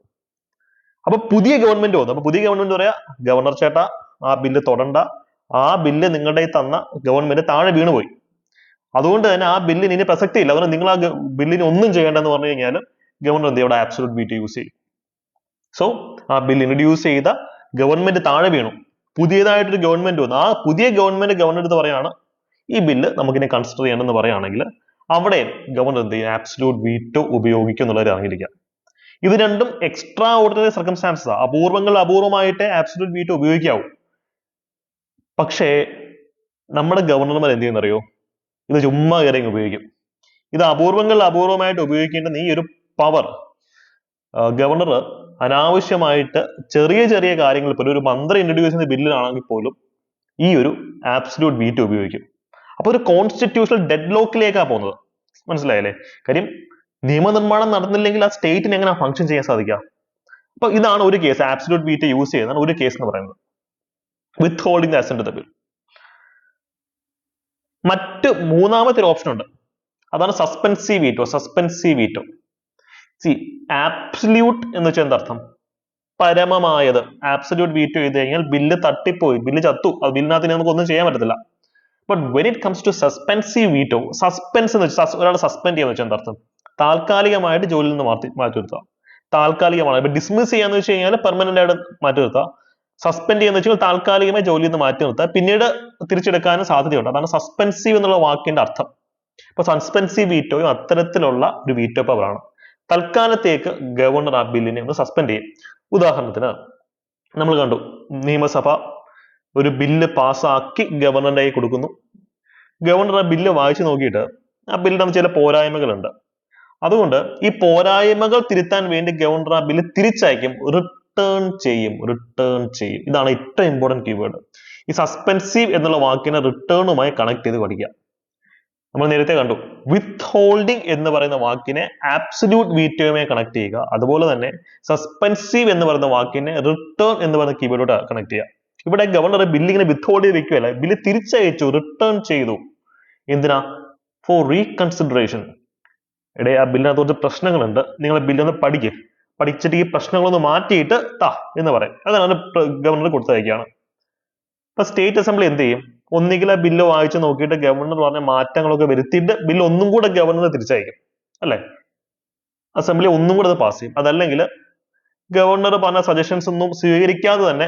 അപ്പൊ പുതിയ ഗവൺമെന്റ് വന്നു. അപ്പൊ പുതിയ ഗവൺമെന്റ് പറയാ, ഗവർണർ ചേട്ടാ ആ ബില്ല് തൊടണ്ട, ആ ബില്ല് നിങ്ങളുടെ തന്ന ഗവൺമെന്റ് താഴെ വീണുപോയി, അതുകൊണ്ട് തന്നെ ആ ബില്ലിന് ഇനി പ്രസക്തി ഇല്ല, അതുകൊണ്ട് നിങ്ങൾ ആ ബില്ലിന് ഒന്നും ചെയ്യേണ്ടെന്ന് പറഞ്ഞു കഴിഞ്ഞാൽ ഗവർണർ എന്ത് ചെയ്യും? ആബ്സല്യൂട്ട് വീറ്റോ യൂസ് ചെയ്യും. സോ ആ ബിൽ ഇൻട്രൊഡ്യൂസ് ചെയ്ത ഗവൺമെന്റ് താഴെ വീണു, പുതിയതായിട്ടൊരു ഗവൺമെന്റ് വന്നു. ആ പുതിയ ഗവൺമെന്റ് ഗവർണർ അടുത്ത് പറയാണ് ഈ ബില്ല് നമുക്കിനി കൺസിഡർ ചെയ്യണമെന്ന് പറയുകയാണെങ്കിൽ അവിടെ ഗവർണർ എന്ത് ചെയ്യും? ആബ്സല്യൂട്ട് വീറ്റോ ഉപയോഗിക്കും എന്നുള്ളത് അറിഞ്ഞിരിക്കുക. ഇത് രണ്ടും എക്സ്ട്രാ ഓർഡിനറി സർക്കംസ്റ്റാൻസസ്, അപൂർവമായിട്ടേ ആബ്സല്യൂട്ട് വീറ്റോ ഉപയോഗിക്കാവൂ. പക്ഷേ നമ്മുടെ ഗവർണർമാർ എന്ത് ചെയ്യുന്നറിയോ? ഇത് ചുമ്മാ കയറി ഉപയോഗിക്കും. ഇത് അപൂർവങ്ങളിൽ അപൂർവമായിട്ട് ഉപയോഗിക്കേണ്ടുന്ന ഈ ഒരു പവർ ഗവർണർ അനാവശ്യമായിട്ട് ചെറിയ ചെറിയ കാര്യങ്ങൾ പോലും ഒരു മന്ത്രി ഇൻട്രൊഡ്യൂസ് ചെയ്യുന്ന ബില്ലിലാണെങ്കിൽ പോലും ഈ ഒരു ആബ്സല്യൂട്ട് വീറ്റോ ഉപയോഗിക്കും. അപ്പൊ ഒരു കോൺസ്റ്റിറ്റ്യൂഷണൽ ഡെഡ് ലോക്കിലേക്കാണ് പോകുന്നത്. മനസ്സിലായല്ലേ? കാര്യം നിയമനിർമ്മാണം നടന്നില്ലെങ്കിൽ ആ സ്റ്റേറ്റിന് എങ്ങനെ ഫംഗ്ഷൻ ചെയ്യാൻ സാധിക്കുക? അപ്പൊ ഇതാണ് ഒരു കേസ്, ആബ്സല്യൂട്ട് വീറ്റോ യൂസ് ചെയ്യുന്നതാണ് ഒരു കേസ് എന്ന് പറയുന്നത്, withholding the assent of the bill. മറ്റ് മൂന്നാമത്തെ ഒരു ഓപ്ഷൻ ഉണ്ട്, അതാണ് സസ്പെൻസീവ് വീറ്റോ. സസ്പെൻസീവ് വീറ്റോ, സി ആബ്സല്യൂട്ട് എന്ന് വെച്ചാൽ എന്താർത്ഥം? പരമമായത്. ആബ്സല്യൂട്ട് വീറ്റോ ചെയ്ത് കഴിഞ്ഞാൽ ബില്ല് തട്ടിപ്പോയി, ബില്ല് ചത്തു, അത് ബില്ലിനകത്ത് നമുക്ക് ഒന്നും ചെയ്യാൻ പറ്റത്തില്ല. But when it comes to suspensive veto, suspense എന്ന് വെച്ചാൽ ഒരാൾ സസ്പെൻഡ് ചെയ്യാന്ന് വെച്ചാൽ എന്താർത്ഥം? താൽക്കാലികമായിട്ട് ജോലിയിൽ നിന്ന് മാറ്റി നിർത്തുക. താൽക്കാലികമാണ്. ഇപ്പൊ ഡിസ്മിസ് ചെയ്യാന്ന് വെച്ച് കഴിഞ്ഞാൽ പെർമനന്റ് ആയിട്ട് മാറ്റി നിർത്തുക. സസ്പെൻഡ് ചെയ്യാന്ന് വെച്ചാൽ താൽക്കാലികമായി ജോലിയിൽ നിന്ന് മാറ്റി നിർത്തുക, പിന്നീട് തിരിച്ചെടുക്കാനും സാധ്യതയുണ്ട്. അതാണ് സസ്പെൻസീവ് എന്നുള്ള വാക്കിന്റെ അർത്ഥം. അപ്പൊ സസ്പെൻസീവ് വീറ്റോയും അത്തരത്തിലുള്ള ഒരു വീറ്റോ പവർ ആണ്. തൽക്കാലത്തേക്ക് ഗവർണർ ആ ബില്ലിനെ ഒന്ന് സസ്പെൻഡ് ചെയ്യും. ഉദാഹരണത്തിന് നമ്മൾ കണ്ടു, നിയമസഭ ഒരു ബില്ല് പാസ്സാക്കി ഗവർണറുടെ കയ്യിൽ കൊടുക്കുന്നു. ഗവർണർ ആ ബില്ല് വായിച്ചു നോക്കിയിട്ട് ആ ബില്ലിന് ചില പോരായ്മകളുണ്ട്, അതുകൊണ്ട് ഈ പോരായ്മകൾ തിരുത്താൻ വേണ്ടി ഗവർണർ ആ ബില്ല് തിരിച്ചയക്കും, റിട്ടേൺ ചെയ്യും. ഇതാണ് ഏറ്റവും ഇമ്പോർട്ടന്റ് കീവേഡ്. ഈ സസ്പെൻസീവ് എന്നുള്ള വാക്കിനെ റിട്ടേണുമായി കണക്ട് ചെയ്ത് പഠിക്കുക. നമ്മൾ നേരത്തെ കണ്ടു, വിത്ത് ഹോൾഡിംഗ് എന്ന് പറയുന്ന വാക്കിനെ ആബ്സല്യൂട്ട് വീറ്റോയുമായി കണക്ട് ചെയ്യുക. അതുപോലെ തന്നെ സസ്പെൻസീവ് എന്ന് പറയുന്ന വാക്കിനെ റിട്ടേൺ എന്ന് പറയുന്ന കീവേഡോട് കണക്ട് ചെയ്യുക. ഇവിടെ ഗവർണർ ബില്ല് ഇങ്ങനെ വിത്ത് ഹോൾഡ് ചെയ്ത് വെക്കുകയല്ല, ബില്ല് തിരിച്ചയച്ചു, റിട്ടേൺ ചെയ്തു. എന്തിനാ? For reconsideration. ആ ബില്ലിനകത്ത് കുറച്ച് പ്രശ്നങ്ങളുണ്ട്, നിങ്ങൾ ബില്ലൊന്ന് പഠിച്ചിട്ട് ഈ പ്രശ്നങ്ങളൊന്ന് മാറ്റിയിട്ട് താ എന്ന് പറയും. അതാണ് ഗവർണർ കൊടുത്തയക്കുകയാണ്. അപ്പൊ സ്റ്റേറ്റ് അസംബ്ലി എന്ത് ചെയ്യും? ഒന്നുകിൽ ആ ബില്ല് വായിച്ച് നോക്കിയിട്ട് ഗവർണർ പറഞ്ഞ മാറ്റങ്ങളൊക്കെ വരുത്തിയിട്ട് ബില്ല് ഒന്നും കൂടെ ഗവർണർ തിരിച്ചയക്കും, അല്ലെ? അസംബ്ലി ഒന്നും കൂടെ അത് പാസ് ചെയ്യും. അതല്ലെങ്കിൽ ഗവർണർ പറഞ്ഞ സജഷൻസ് ഒന്നും സ്വീകരിക്കാതെ തന്നെ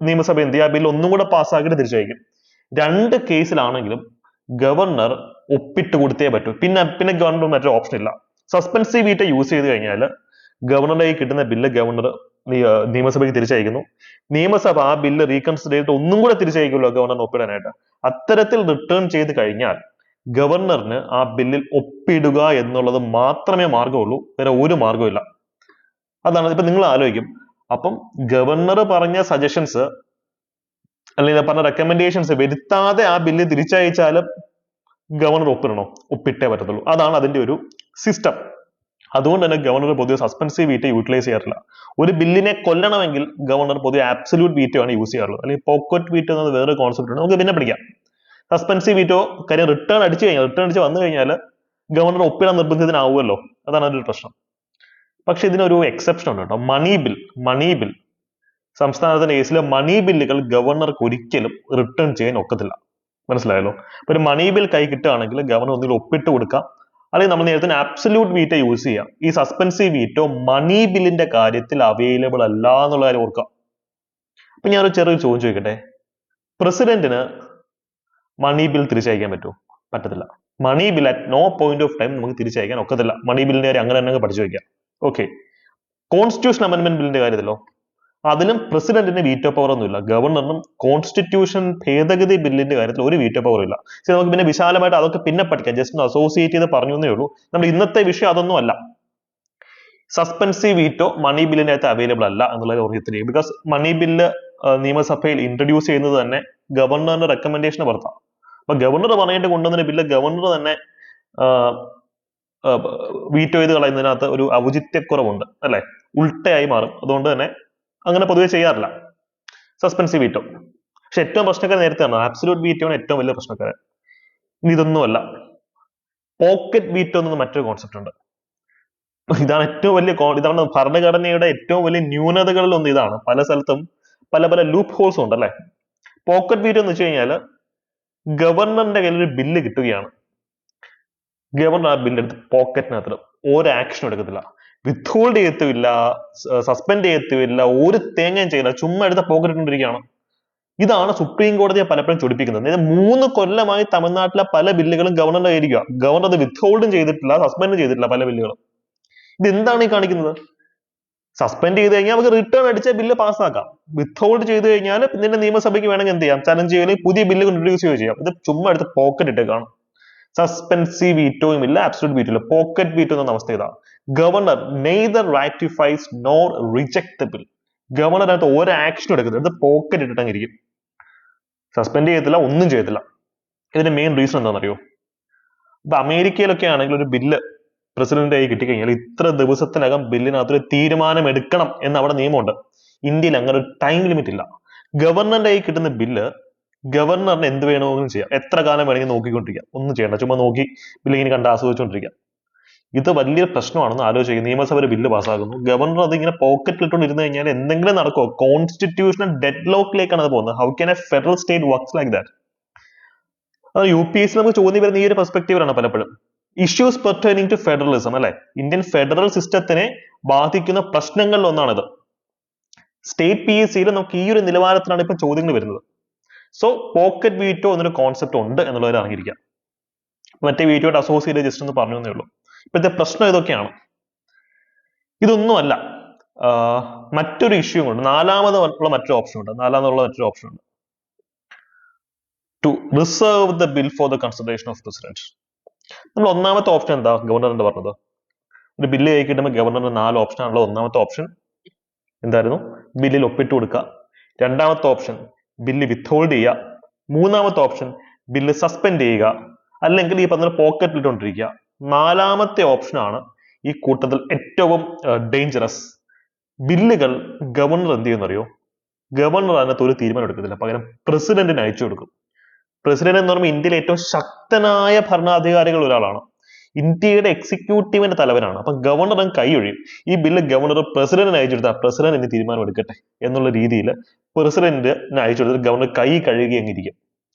നിയമസഭ എന്ത് ചെയ്യും? ആ ബില്ല് ഒന്നും കൂടെ പാസ്സാക്കിയിട്ട് തിരിച്ചയക്കും. രണ്ട് കേസിലാണെങ്കിലും ഗവർണർ ഒപ്പിട്ട് കൊടുത്തേ പറ്റൂ. പിന്നെ ഗവർണർ മറ്റൊരു ഓപ്ഷൻ ഇല്ല. സസ്പെൻസീവ് വീറ്റോ യൂസ് ചെയ്ത് കഴിഞ്ഞാൽ ഗവർണറുടെ കിട്ടുന്ന ബില്ല് ഗവർണർ നിയമസഭയ്ക്ക് തിരിച്ചയക്കുന്നു. നിയമസഭ ആ ബില്ല് റീകൺസിഡർ ചെയ്തിട്ട് ഒന്നും കൂടെ തിരിച്ചയക്കുമല്ലോ ഗവർണറിന് ഒപ്പിടാനായിട്ട്. അത്തരത്തിൽ റിട്ടേൺ ചെയ്ത് കഴിഞ്ഞാൽ ഗവർണറിന് ആ ബില്ലിൽ ഒപ്പിടുക എന്നുള്ളത് മാത്രമേ മാർഗമുള്ളൂ, വേറെ ഒരു മാർഗവും ഇല്ല. അതാണ് ഇപ്പൊ നിങ്ങൾ ആലോചിക്കും, അപ്പം ഗവർണർ പറഞ്ഞ സജഷൻസ് അല്ലെങ്കിൽ പറഞ്ഞ റെക്കമെൻഡേഷൻസ് വരുത്താതെ ആ ബില്ല് തിരിച്ചയച്ചാലും ഗവർണർ ഒപ്പിടണോ? ഒപ്പിട്ടേ പറ്റത്തുള്ളൂ. അതാണ് അതിന്റെ ഒരു സിസ്റ്റം. അതുകൊണ്ട് തന്നെ ഗവർണർ പൊതുവെ സസ്പെൻസീവ് വീറ്റോ യൂട്ടിലൈസ് ചെയ്യാറില്ല. ഒരു ബില്ലിനെ കൊല്ലണമെങ്കിൽ ഗവർണർ പൊതുവെ ആബ്സല്യൂട്ട് വീറ്റോ ആണ് യൂസ് ചെയ്യാറുള്ളത്. അല്ലെങ്കിൽ പോക്കറ്റ് വീറ്റോ എന്നത് വേറൊരു കോൺസെപ്റ്റ് ഉണ്ട്, നമുക്ക് പിന്നെ പഠിക്കാം. സസ്പെൻസീവ് വീറ്റോ കാര്യം റിട്ടേൺ അടിച്ചു വന്നു കഴിഞ്ഞാൽ ഗവർണർ ഒപ്പിടാൻ നിർബന്ധിതനാവുമല്ലോ, അതാണ് അതിന്റെ പ്രശ്നം. പക്ഷെ ഇതിനൊരു എക്സെപ്ഷൻ ഉണ്ട് കേട്ടോ, മണി ബിൽ. സംസ്ഥാനത്തിന്റെ കേസിലെ മണി ബില്ലുകൾ ഗവർണർക്ക് ഒരിക്കലും റിട്ടേൺ ചെയ്യാൻ ഒക്കത്തില്ല. മനസ്സിലായല്ലോ? അപ്പൊ ഒരു മണി ബിൽ കൈ കിട്ടുകയാണെങ്കിൽ ഗവർണർ ഒന്നുകിൽ ഒപ്പിട്ട് കൊടുക്കാം, അല്ലെങ്കിൽ നമ്മൾ നേരത്തെ ആബ്സല്യൂട്ട് വീറ്റോ യൂസ് ചെയ്യാം. ഈ സസ്പെൻസീവ് വീറ്റോ മണി ബില്ലിന്റെ കാര്യത്തിൽ അവൈലബിൾ അല്ല എന്നുള്ള കാര്യം ഓർക്കാം. അപ്പൊ ഞാനൊരു ചെറിയ ചോദ്യം ചോദിക്കട്ടെ, പ്രസിഡന്റിന് മണി ബിൽ തിരിച്ചയക്കാൻ പറ്റുമോ? പറ്റത്തില്ല. Money bill at no point of time നമുക്ക് തിരിച്ചയക്കാൻ ഒക്കത്തില്ല. മണി ബില്ലിന്റെ കാര്യം അങ്ങനെ തന്നെ പഠിച്ചു വയ്ക്കാം. ഓക്കെ, കോൺസ്റ്റിറ്റ്യൂഷൻ അമെന്റ്മെന്റ് ബില്ലിന്റെ കാര്യത്തിലോ അതിലും പ്രസിഡന്റിന് വീറ്റോ പവർ ഒന്നുമില്ല. ഗവർണറിനും കോൺസ്റ്റിറ്റ്യൂഷൻ ഭേദഗതി ബില്ലിന്റെ കാര്യത്തിൽ ഒരു വീറ്റോ പവർ ഇല്ല. നമുക്ക് പിന്നെ വിശാലമായിട്ട് അതൊക്കെ പിന്നെ പഠിക്കാം, ജസ്റ്റ് അസോസിയേറ്റ് ചെയ്ത് പറഞ്ഞു എന്നേ ഉള്ളൂ. നമ്മുടെ ഇന്നത്തെ വിഷയം അതൊന്നും അല്ല. സസ്പെൻസീവ് വീറ്റോ മണി ബില്ലിന്റെ അകത്ത് അവൈലബിൾ അല്ല എന്നുള്ളത് ഓർത്തിരിക്കും. ബിക്കോസ് മണി ബില്ല് നിയമസഭയിൽ ഇൻട്രൊഡ്യൂസ് ചെയ്യുന്നത് തന്നെ ഗവർണറിന്റെ റെക്കമെൻഡേഷന് പുറത്താണ്. അപ്പൊ ഗവർണർ പറഞ്ഞിട്ട് കൊണ്ടുവന്ന ബില്ല് ഗവർണർ തന്നെ വീറ്റോ ചെയ്ത് കളയുന്നതിനകത്ത് ഒരു ഔചിത്യക്കുറവുണ്ട്, അല്ലെ? ഉൾട്ടയായി മാറും. അതുകൊണ്ട് തന്നെ അങ്ങനെ പൊതുവെ ചെയ്യാറില്ല സസ്പെൻസീവ് വീറ്റോ. പക്ഷെ ഏറ്റവും പ്രശ്നക്കാരൻ നേരത്തെയാണ് ആബ്സല്യൂട്ട് വീറ്റോ ആണ് ഏറ്റവും വലിയ പ്രശ്നക്കാരൻ. ഇനി ഇതൊന്നുമല്ല, പോക്കറ്റ് വീറ്റോ എന്നത് മറ്റൊരു കോൺസെപ്റ്റ് ഉണ്ട്. ഇതാണ് ഏറ്റവും വലിയ ഇതാണ് ഭരണഘടനയുടെ ഏറ്റവും വലിയ ന്യൂനതകളിൽ ഒന്ന്. ഇതാണ് പല സ്ഥലത്തും പല പല ലൂപ്പ് ഹോൾസും ഉണ്ട്, അല്ലെ? പോക്കറ്റ് വീറ്റോ എന്ന് വെച്ച് കഴിഞ്ഞാൽ ഗവർണറിന്റെ കയ്യിൽ ഒരു ബില്ല് കിട്ടുകയാണ്, ഗവർണർ ആ ബില്ല് എടുത്ത് പോക്കറ്റിനകത്ത് ഒരു ആക്ഷനും എടുക്കത്തില്ല, വിത്ത്ഹോൾഡ് ചെയ്യത്തുമില്ല, സസ്പെൻഡ് ചെയ്യത്തുമില്ല, ഒരു തേങ്ങയും ചെയ്യില്ല, ചുമ്മാ എടുത്ത പോക്കറ്റ് ഇട്ടിരിക്കുകയാണ്. ഇതാണ് സുപ്രീം കോടതിയെ പലപ്പോഴും ചൊടിപ്പിക്കുന്നത്. അതായത് 3 കൊല്ലമായി തമിഴ്നാട്ടിലെ പല ബില്ലുകളും ഗവർണറുടെ കയ്യിരിക്കുക, ഗവർണർ അത് വിത്ത്ഹോൾഡും ചെയ്തിട്ടില്ല, സസ്പെൻഡും ചെയ്തിട്ടില്ല പല ബില്ലുകളും. ഇത് എന്താണ് ഈ കാണിക്കുന്നത്? സസ്പെൻഡ് ചെയ്ത് കഴിഞ്ഞാൽ നമുക്ക് റിട്ടേൺ അടിച്ച ബില്ല് പാസ്സാക്കാം. വിത്ത്ഹോൾഡ് ചെയ്ത് കഴിഞ്ഞാൽ പിന്നെ നിയമസഭയ്ക്ക് വേണമെങ്കിൽ എന്ത് ചെയ്യാം, ചലഞ്ച് ചെയ്യുകയും പുതിയ ബില്ല് ഇൻട്രൊഡ്യൂസ് ചെയ്യുകയും ചെയ്യാം. ഇത് ചുമ്മാ എടുത്ത് പോക്കറ്റ് ഇട്ടേക്കാണ്. സസ്പെൻസീവ് വീറ്റോയും ഇല്ല, അബ്സല്യൂട്ട് വീറ്റോ ഇല്ല, പോക്കറ്റ് വീറ്റോ എന്ന അവസ്ഥ ഇതാണ്. Governor neither ratifies nor reject the bill. Governor അതിനകത്ത് ഒരു ആക്ഷനും എടുക്കുന്നത്, ഇത് പോക്കറ്റ് ഇട്ടിട്ടങ്ങിരിക്കും. സസ്പെൻഡ് ചെയ്യത്തില്ല, ഒന്നും ചെയ്യത്തില്ല. ഇതിന്റെ മെയിൻ റീസൺ എന്താണെന്നറിയോ? ഇപ്പൊ അമേരിക്കയിലൊക്കെ ആണെങ്കിൽ ഒരു ബില്ല് പ്രസിഡന്റ് ആയി കിട്ടിക്കഴിഞ്ഞാൽ ഇത്ര ദിവസത്തിനകം ബില്ലിനകത്തൊരു തീരുമാനം എടുക്കണം എന്ന് അവിടെ നിയമമുണ്ട്. ഇന്ത്യയിൽ അങ്ങനെ ഒരു ടൈം ലിമിറ്റ് ഇല്ല. ഗവർണറിന്റെ കയ്യിൽ കിട്ടുന്ന ബില്ല് ഗവർണറിന് എന്ത് വേണമെങ്കിലും ചെയ്യാം, എത്ര കാലം വേണമെങ്കിൽ നോക്കിക്കൊണ്ടിരിക്കാം, ഒന്നും ചെയ്യണ്ട, ചുമ്മാ നോക്കി ബില്ല് ഇങ്ങനെ കണ്ട് ആസ്വദിച്ചുകൊണ്ടിരിക്കാം. ഇത് വലിയ പ്രശ്നമാണെന്ന് ആലോചിക്കുക. നിയമസഭയിൽ ബില്ല് പാസ്സാകുന്നു, ഗവർണർ അത് ഇങ്ങനെ പോക്കറ്റിൽ ഇട്ടുകൊണ്ട് ഇരുന്ന് കഴിഞ്ഞാൽ എന്തെങ്കിലും നടക്കുമോ? കോൺസ്റ്റിറ്റ്യൂഷണൽ ഡെഡ് ലോക്കിലേക്കാണ് അത് പോകുന്നത്. How can A federal state works like that? അത് UPSC നമുക്ക് ചോദ്യം വരുന്ന ഈ ഒരു പെർസ്പെക്റ്റീവിലാണ് പലപ്പോഴും. ഇഷ്യൂസ് പെർട്ടൈനിങ് ടു ഫെഡറലിസം, അല്ലെ? ഇന്ത്യൻ ഫെഡറൽ സിസ്റ്റത്തിനെ ബാധിക്കുന്ന പ്രശ്നങ്ങളിൽ ഒന്നാണിത്. സ്റ്റേറ്റ് PSCയിൽ നമുക്ക് ഈ ഒരു നിലവാരത്തിലാണ് ഇപ്പൊ ചോദ്യങ്ങൾ വരുന്നത്. സോ പോക്കറ്റ് വീറ്റോ എന്നൊരു കോൺസെപ്റ്റ് ഉണ്ട് എന്നുള്ളവർ അറിഞ്ഞിരിക്കാം. മറ്റേ വീറ്റോയുടെ അസോസിയേറ്റ് ജസ്റ്റ് ഒന്ന് പറഞ്ഞു എന്നേ ഉള്ളൂ. ഇപ്പോഴത്തെ പ്രശ്നം ഇതൊക്കെയാണ്. ഇതൊന്നുമല്ല, മറ്റൊരു ഇഷ്യൂ ഉണ്ട്. നാലാമതുള്ള മറ്റൊരു ഓപ്ഷൻ ഉണ്ട്. To reserve the bill for the consideration of president. നമ്മൾ ഒന്നാമത്തെ ഓപ്ഷൻ എന്താ ഗവർണറിന്റെ പറഞ്ഞത്? ഒരു ബില്ല് കൈ കിട്ടുമ്പോൾ ഗവർണറിന് 4 ഓപ്ഷൻ ആണല്ലോ. ഒന്നാമത്തെ ഓപ്ഷൻ എന്തായിരുന്നു? ബില്ലിൽ ഒപ്പിട്ട് കൊടുക്കുക. രണ്ടാമത്തെ ഓപ്ഷൻ ബില്ല് വിത്ത്ഹോൾഡ് ചെയ്യുക. മൂന്നാമത്തെ ഓപ്ഷൻ ബില്ല് സസ്പെൻഡ് ചെയ്യുക, അല്ലെങ്കിൽ ഈ പറഞ്ഞ പോക്കറ്റിൽ ഇട്ടുകൊണ്ടിരിക്കുക. നാലാമത്തെ ഓപ്ഷനാണ് ഈ കൂട്ടത്തിൽ ഏറ്റവും ഡേഞ്ചറസ്. ബില്ലുകൾ ഗവർണർ എന്ത് ചെയ്യുന്നറിയോ? ഗവർണർ അതിനകത്ത് ഒരു തീരുമാനം എടുക്കത്തില്ല, പകരം പ്രസിഡന്റിന് അയച്ചു കൊടുക്കും. പ്രസിഡന്റ് എന്ന് പറയുമ്പോൾ ഇന്ത്യയിലെ ഏറ്റവും ശക്തനായ ഭരണാധികാരികളിൽ ഒരാളാണ്. ഇന്ത്യയുടെ എക്സിക്യൂട്ടീവിന്റെ തലവനാണ്. അപ്പൊ ഗവർണർ കൈ ഒഴിയും. ഈ ബില്ല് ഗവർണർ പ്രസിഡന്റിന് അയച്ചെടുത്താൽ പ്രസിഡന്റ് ഇനി തീരുമാനം എടുക്കട്ടെ എന്നുള്ള രീതിയിൽ പ്രസിഡന്റിന് അയച്ചെടുത്തിട്ട് ഗവർണർ കൈ കഴുകി അങ്ങിരിക്കും.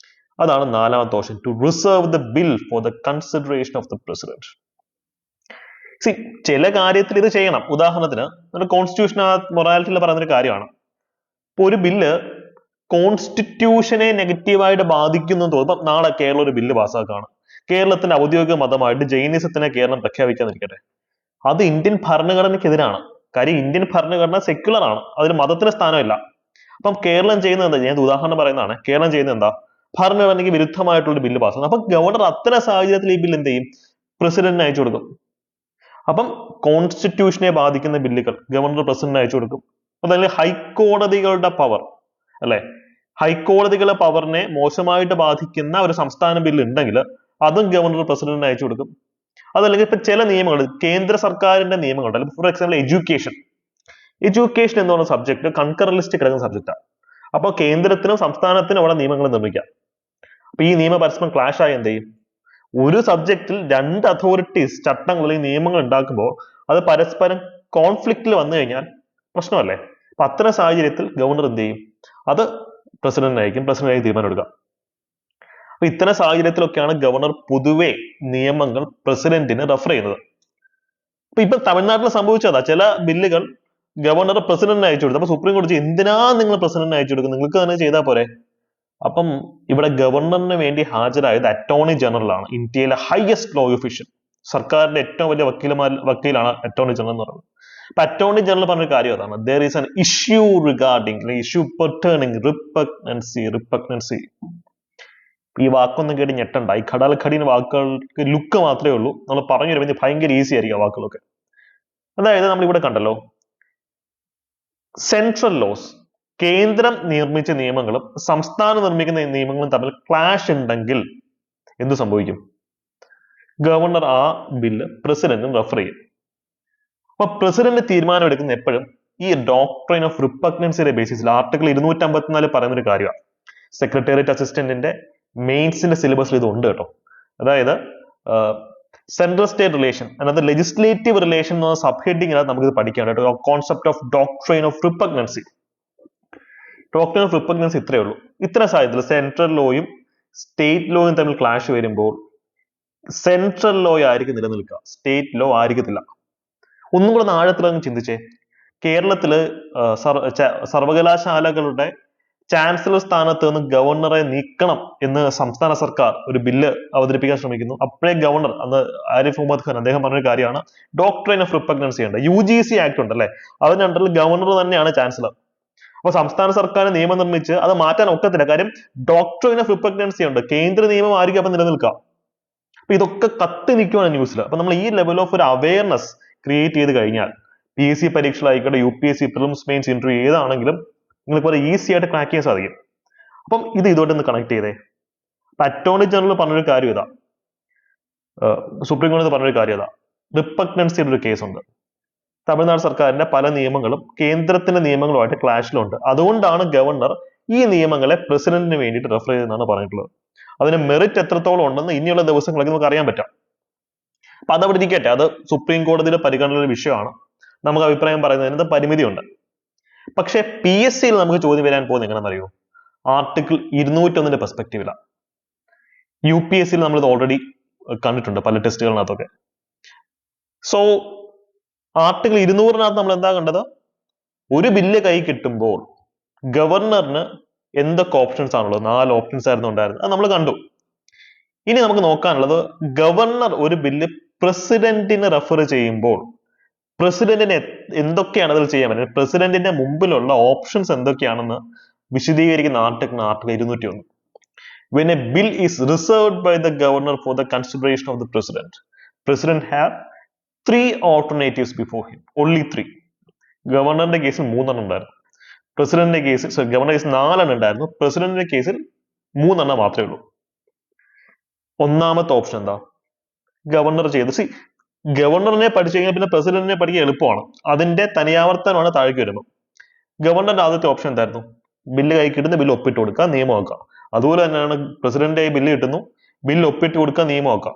അതാണ് നാലാമത്തെ option, to reserve the bill for the consideration of the president. ചില കാര്യത്തിൽ ഇത് ചെയ്യണം. ഉദാഹരണത്തിന് നമ്മുടെ കോൺസ്റ്റിറ്റ്യൂഷൻ മൊറാലിറ്റിയിൽ പറയുന്നൊരു കാര്യമാണ്. ഇപ്പൊ ഒരു ബില്ല് കോൺസ്റ്റിറ്റ്യൂഷനെ നെഗറ്റീവായിട്ട് ബാധിക്കുന്നു എന്ന് തോന്നുമ്പോൾ, നാളെ കേരളം ഒരു ബില്ല് പാസ്സാക്കുകയാണ്, കേരളത്തിന്റെ ഔദ്യോഗിക മതമായിട്ട് ജൈനിസത്തിനെ കേരളം പ്രഖ്യാപിക്കാതിരിക്കട്ടെ, അത് ഇന്ത്യൻ ഭരണഘടനയ്ക്കെതിരാണ്. കാര്യം ഇന്ത്യൻ ഭരണഘടന സെക്യുലർ ആണ്, അതിന് മതത്തിന് സ്ഥാനമില്ല. അപ്പം കേരളം ചെയ്യുന്നത് എന്താ? ഞാൻ ഉദാഹരണം പറയുന്നതാണ്. കേരളം ചെയ്യുന്നത് എന്താ? ഭരണഘടനയ്ക്ക് വിരുദ്ധമായിട്ടുള്ള ബില്ല് പാസ്സാണ്. അപ്പൊ ഗവർണർ അത്തരം സാഹചര്യത്തിൽ ഈ ബില്ല് എന്ത് ചെയ്യും? പ്രസിഡന്റിന് അയച്ചു കൊടുക്കും. അപ്പം കോൺസ്റ്റിറ്റ്യൂഷനെ ബാധിക്കുന്ന ബില്ലുകൾ ഗവർണർ പ്രസിഡന്റിന് അയച്ചു കൊടുക്കും. അതല്ലെങ്കിൽ ഹൈക്കോടതികളുടെ പവർ, അല്ലെ? ഹൈക്കോടതികളുടെ പവറിനെ മോശമായിട്ട് ബാധിക്കുന്ന ഒരു സംസ്ഥാന ബില്ല് ഉണ്ടെങ്കിൽ അതും ഗവർണർ പ്രസിഡന്റിന് അയച്ചു കൊടുക്കും. അതല്ലെങ്കിൽ ഇപ്പൊ ചില നിയമങ്ങൾ, കേന്ദ്ര സർക്കാരിന്റെ നിയമങ്ങളുണ്ട്. ഫോർ എക്സാമ്പിൾ എഡ്യൂക്കേഷൻ എന്ന് പറയുന്ന സബ്ജക്ട് കൺകറന്റ് ലിസ്റ്റ് കിടക്കുന്ന സബ്ജക്റ്റാണ്. അപ്പൊ കേന്ദ്രത്തിനും സംസ്ഥാനത്തിനും അവിടെ നിയമങ്ങൾ നിർമ്മിക്കാം. അപ്പൊ ഈ നിയമം പരസ്പരം ക്ലാഷ് ആയി എന്ത് ചെയ്യും? ഒരു സബ്ജക്റ്റിൽ 2 അതോറിറ്റീസ് ചട്ടങ്ങൾ അല്ലെങ്കിൽ നിയമങ്ങൾ ഉണ്ടാക്കുമ്പോൾ അത് പരസ്പരം കോൺഫ്ലിക്റ്റിൽ വന്നു കഴിഞ്ഞാൽ പ്രശ്നമല്ലേ? അപ്പൊ അത്തരം സാഹചര്യത്തിൽ ഗവർണർ എന്ത് ചെയ്യും? അത് പ്രസിഡന്റിനായിരിക്കും, പ്രസിഡന്റായി തീരുമാനം എടുക്കുക. അപ്പൊ ഇത്തരം സാഹചര്യത്തിലൊക്കെയാണ് ഗവർണർ പൊതുവെ നിയമങ്ങൾ പ്രസിഡന്റിന് റെഫർ ചെയ്യുന്നത്. ഇപ്പൊ തമിഴ്നാട്ടിൽ സംഭവിച്ചതാ, ചില ബില്ലുകൾ ഗവർണർ പ്രസിഡന്റിന് അയച്ചു കൊടുത്തു. അപ്പൊ സുപ്രീം കോടതി എന്തിനാ നിങ്ങൾ പ്രസിഡന്റിന് അയച്ചു കൊടുക്കുന്നത്, നിങ്ങൾക്ക് തന്നെ ചെയ്താൽ പോരെ? അപ്പം ഇവിടെ ഗവർണറിന് വേണ്ടി ഹാജരായത് അറ്റോർണി ജനറൽ ആണ്, ഇന്ത്യയിലെ ഹയസ്റ്റ് ലോ ഒഫീഷ്യൽ. സർക്കാരിന്റെ ഏറ്റവും വലിയ വക്കീലാണ് അറ്റോർണി ജനറൽ എന്ന് പറയുന്നത്. അപ്പൊ അറ്റോർണി ജനറൽ പറഞ്ഞൊരു കാര്യം അതാണ്, there is an issue regarding, issue pertaining repugnancy. ഈ വാക്കൊന്നും കേട്ട് ഞെട്ടണ്ട. ഈ ഘടാൽഘടീന വാക്കുകൾക്ക് ലുക്ക് മാത്രമേ ഉള്ളൂ. നമ്മൾ പറഞ്ഞു വരുമ്പോൾ ഭയങ്കര ഈസി ആയിരിക്കും ആ വാക്കുകളൊക്കെ. അതായത് നമ്മൾ ഇവിടെ കണ്ടല്ലോ, സെൻട്രൽ ലോസ്, കേന്ദ്രം നിർമ്മിച്ച നിയമങ്ങളും സംസ്ഥാനം നിർമ്മിക്കുന്ന നിയമങ്ങളും തമ്മിൽ ക്ലാഷ് ഉണ്ടെങ്കിൽ എന്ത് സംഭവിക്കും? ഗവർണർ ആ ബില്ല് പ്രസിഡന്റിന് റെഫർ ചെയ്യും. അപ്പൊ പ്രസിഡന്റ് തീരുമാനം എടുക്കുന്ന എപ്പോഴും ഈ ഡോക്ട്രിൻ ഓഫ് റിപ്പഗ്നൻസിയുടെ ബേസിസിൽ ആർട്ടിക്കിൾ 254 പറയുന്ന ഒരു കാര്യമാണ്. സെക്രട്ടേറിയറ്റ് അസിസ്റ്റന്റിന്റെ മെയിൻസിന്റെ സിലബസിൽ ഇത് ഉണ്ട് കേട്ടോ. അതായത് സെൻട്രൽ സ്റ്റേറ്റ് റിലേഷൻ, അതായത് ലെജിസ്ലേറ്റീവ് റിലേഷൻ എന്ന സബ് ഹെഡിങ്ങിനകത്ത് നമുക്ക് ഇത് പഠിക്കാം കേട്ടോ. Concept of doctrine of repugnancy. Doctrine of repugnancy ഇത്രയേ ഉള്ളൂ. ഇത്ര സാഹചര്യത്തിൽ സെൻട്രൽ ലോയും സ്റ്റേറ്റ് ലോയും തമ്മിൽ ക്ലാഷ് വരുമ്പോൾ സെൻട്രൽ ലോ ആയിരിക്കും നിലനിൽക്കുക, സ്റ്റേറ്റ് ലോ ആയിരിക്കത്തില്ല. ഒന്നും കൂടെ ആഴത്തിലങ്ങ് ചിന്തിച്ചേ. കേരളത്തില് സർവകലാശാലകളുടെ ചാൻസലർ സ്ഥാനത്ത് നിന്ന് ഗവർണറെ നീക്കണം എന്ന് സംസ്ഥാന സർക്കാർ ഒരു ബില്ല് അവതരിപ്പിക്കാൻ ശ്രമിക്കുന്നു. അപ്പോഴേ ഗവർണർ, അന്ന് ആരിഫ് മുഹമ്മദ് ഖാൻ, അദ്ദേഹം പറഞ്ഞൊരു കാര്യമാണ് ഡോക്ട്രൈൻ ഓഫ് റിപ്പഗ്നൻസി ഉണ്ട്, UGC ആക്ട് ഉണ്ട് അല്ലെ, അതിന്റെ അണ്ടറിൽ ഗവർണർ തന്നെയാണ് ചാൻസലർ. അപ്പൊ സംസ്ഥാന സർക്കാർ നിയമം നിർമ്മിച്ച് അത് മാറ്റാൻ ഒക്കത്തില്ല. കാര്യം ഡോക്ട്രൈൻ ഓഫ് റിപ്പഗ്നൻസി ഉണ്ട്, കേന്ദ്ര നിയമം ആയിരിക്കും അപ്പൊ നിലനിൽക്കുക. അപ്പൊ ഇതൊക്കെ കത്തി നിൽക്കുകയാണ് ന്യൂസിൽ. അപ്പൊ നമ്മൾ ഈ ലെവൽ ഓഫ് ഒരു അവയർനെസ് ക്രിയേറ്റ് ചെയ്ത് കഴിഞ്ഞാൽ PSC പരീക്ഷകളായിക്കോട്ടെ, UPSC prelims mains interview ഏതാണെങ്കിലും നിങ്ങൾക്ക് വളരെ ഈസി ആയിട്ട് ക്രാക്ക് ചെയ്യാൻ സാധിക്കും. അപ്പം ഇത് ഇതോട്ടൊന്ന് കണക്ട് ചെയ്തേ. അറ്റോർണി ജനറൽ പറഞ്ഞൊരു കാര്യം ഇതാ, സുപ്രീം കോടതി പറഞ്ഞൊരു കാര്യം ഇതാ, റിപ്പഗ്നൻസിയുടെ ഒരു കേസുണ്ട്. തമിഴ്നാട് സർക്കാരിന്റെ പല നിയമങ്ങളും കേന്ദ്രത്തിന്റെ നിയമങ്ങളുമായിട്ട് ക്ലാഷിലുണ്ട്. അതുകൊണ്ടാണ് ഗവർണർ ഈ നിയമങ്ങളെ പ്രസിഡന്റിന് വേണ്ടിയിട്ട് റെഫർ ചെയ്തെന്നാണ് പറഞ്ഞിട്ടുള്ളത്. അതിന് മെറിറ്റ് എത്രത്തോളം ഉണ്ടെന്ന് ഇനിയുള്ള ദിവസങ്ങളൊക്കെ നമുക്ക് അറിയാൻ പറ്റാം. അപ്പൊ അതവിടെ ഇരിക്കട്ടെ, അത് സുപ്രീം കോടതിയുടെ പരിഗണനയിലെ വിഷയമാണ്. നമുക്ക് അഭിപ്രായം പറയുന്നതിന് പരിമിതിയുണ്ട്. പക്ഷെ PSCയിൽ നമുക്ക് ചോദ്യം വരാൻ പോകുന്നത് എങ്ങനെയെന്നറിയോ? ആർട്ടിക്കിൾ 201 പെർസ്പെക്റ്റീവിലാണ്. UPSCയിൽ നമ്മൾ ഇത് ഓൾറെഡി കണ്ടിട്ടുണ്ട് പല ടെസ്റ്റുകളിനകത്തൊക്കെ. സോ ആർട്ടിക്കിൾ 200 നമ്മൾ എന്താ കണ്ടത്? ഒരു ബില്ല് കൈ കിട്ടുമ്പോൾ ഗവർണറിന് എന്തൊക്കെ ഓപ്ഷൻസ് ആണുള്ളത്? 4 ഓപ്ഷൻസ് ആയിരുന്നു ഉണ്ടായിരുന്നത്, അത് നമ്മൾ കണ്ടു. ഇനി നമുക്ക് നോക്കാനുള്ളത്, ഗവർണർ ഒരു ബില്ല് പ്രസിഡന്റിന് റെഫർ ചെയ്യുമ്പോൾ പ്രസിഡന്റിന് എന്തൊക്കെയാണ് അതിൽ ചെയ്യാൻ പറ്റുന്നത്, പ്രസിഡന്റിന്റെ മുമ്പിലുള്ള ഓപ്ഷൻസ് എന്തൊക്കെയാണെന്ന് വിശദീകരിക്കുന്ന article 201. When a bill is reserved by the governor for the consideration of the president have 3 alternatives before him, only 3. ഗവർണറിന്റെ കേസിൽ 3 ഉണ്ടായിരുന്നു, പ്രസിഡന്റിന്റെ കേസിൽ ഗവർണർ കേസിൽ 4 ഉണ്ടായിരുന്നു, പ്രസിഡന്റിന്റെ കേസിൽ 3 മാത്രമേ ഉള്ളൂ. ഒന്നാമത്തെ ഓപ്ഷൻ എന്താ? ഗവർണർ ചെയ്ത് ഗവർണറിനെ പഠിച്ചു കഴിഞ്ഞാൽ പിന്നെ പ്രസിഡന്റിനെ പഠിക്കാൻ എളുപ്പമാണ്. അതിന്റെ തനിയാവർത്തനമാണ് താഴേക്ക് വരുമ്പോൾ. ഗവർണറിന്റെ ആദ്യത്തെ ഓപ്ഷൻ എന്തായിരുന്നു? ബില്ല് കൈ കിട്ടുന്ന ബില്ല് ഒപ്പിട്ട് കൊടുക്കുക, നിയമമാക്കുക. അതുപോലെ തന്നെയാണ് പ്രസിഡന്റ് ബില്ല് കിട്ടുന്നു, ബില്ല് ഒപ്പിട്ട് കൊടുക്കുക, നിയമമാക്കുക.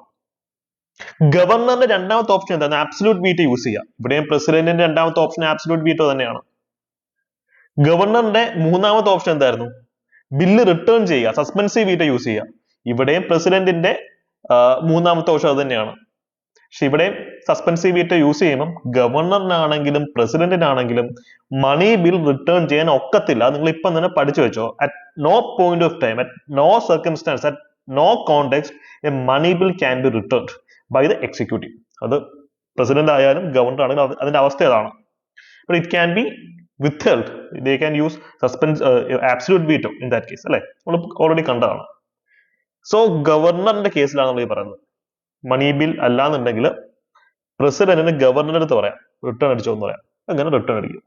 ഗവർണറിന്റെ രണ്ടാമത്തെ ഓപ്ഷൻ എന്താണ്? ആബ്സല്യൂട്ട് വീറ്റോ യൂസ് ചെയ്യുക. ഇവിടെയും പ്രസിഡന്റിന്റെ രണ്ടാമത്തെ ഓപ്ഷൻ ആബ്സല്യൂട്ട് വീറ്റോ തന്നെയാണ്. ഗവർണറിന്റെ മൂന്നാമത്തെ ഓപ്ഷൻ എന്തായിരുന്നു? ബില്ല് റിട്ടേൺ ചെയ്യുക, സസ്പെൻസീവ് വീറ്റോ യൂസ് ചെയ്യുക. ഇവിടെയും പ്രസിഡന്റിന്റെ മൂന്നാമത്തെ ഓപ്ഷൻ അത് തന്നെയാണ്. പക്ഷെ ഇവിടെ സസ്പെൻസീവ് വീറ്റോ യൂസ് ചെയ്യുമ്പോൾ ഗവർണറിനാണെങ്കിലും പ്രസിഡന്റിനാണെങ്കിലും മണി ബിൽ റിട്ടേൺ ചെയ്യാൻ ഒക്കത്തില്ല. നിങ്ങൾ ഇപ്പം തന്നെ പഠിച്ചു വെച്ചോ. At no point of time, at no circumstance, at no context a money bill can be return by the executive. അത് പ്രസിഡന്റ് ആയാലും ഗവർണർ ആണെങ്കിലും അതിന്റെ അവസ്ഥ ഏതാണ്? But it can be withheld. They can use absolute veto in that case, അല്ലെ? നമ്മൾ already കണ്ടതാണ്. So ഗവർണറിന്റെ കേസിലാണ് നമ്മൾ ഈ പറയുന്നത്. മണി ബിൽ അല്ലാന്നുണ്ടെങ്കിൽ പ്രസിഡന്റിന് ഗവർണറുടെ അടുത്ത് പറയാം റിട്ടേൺ അടിച്ചോ എന്ന് പറയാം. അങ്ങനെ റിട്ടേൺ അടിക്കും,